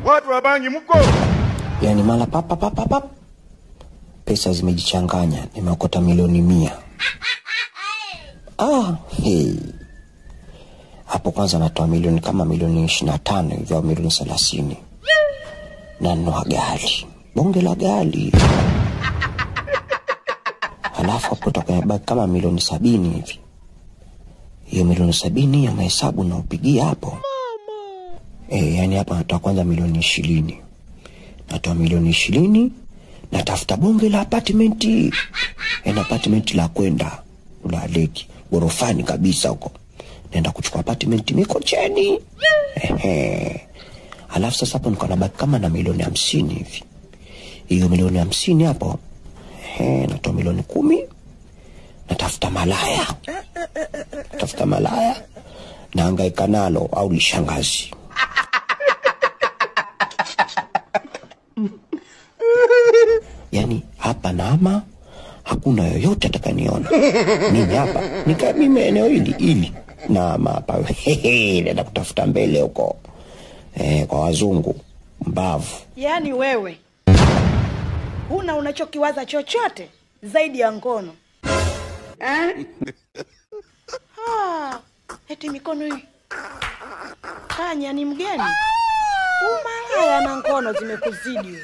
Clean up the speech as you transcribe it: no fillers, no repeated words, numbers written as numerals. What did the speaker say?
Watu wa bangi mko? Yani mala pap. Pesa zimejichanganya, nimeokota milioni 100. Hey. Hapo kwanza natoa milioni kama milioni 25 hivi au milioni 30. Na nunua gari. Bonge la gari. Halafu hapo tutakayabaki kama milioni 70 hivi. Hiyo milioni 70 ya mahesabu na upigia hapo. Yani hapa natoa kwanza milioni 20. Natoa milioni 20, natafuta bonge la apartmenti. Apartmenti la kwenda la leki, gorofani kabisa huko. Naenda kuchukua apartmenti Mikocheni. Halafu sasa hapo niko nabaki kama na milioni 50 hivi. Hiyo milioni 50 hapo, natoa milioni 10. Natafuta malaya. Tafuta malaya. Nahangaika nalo au lishangazi. Yani hapa nama hakuna yoyote atakaniona. Mimi hapa nika mimi eneo hili na hapa naenda kutafuta mbele huko kwa wazungu mbavu. Yani wewe huna unachokiwaza chochote zaidi ya ngono. Eti mikono hii Kanya ni mgeni. Umalaya na ngono zimekuzidi.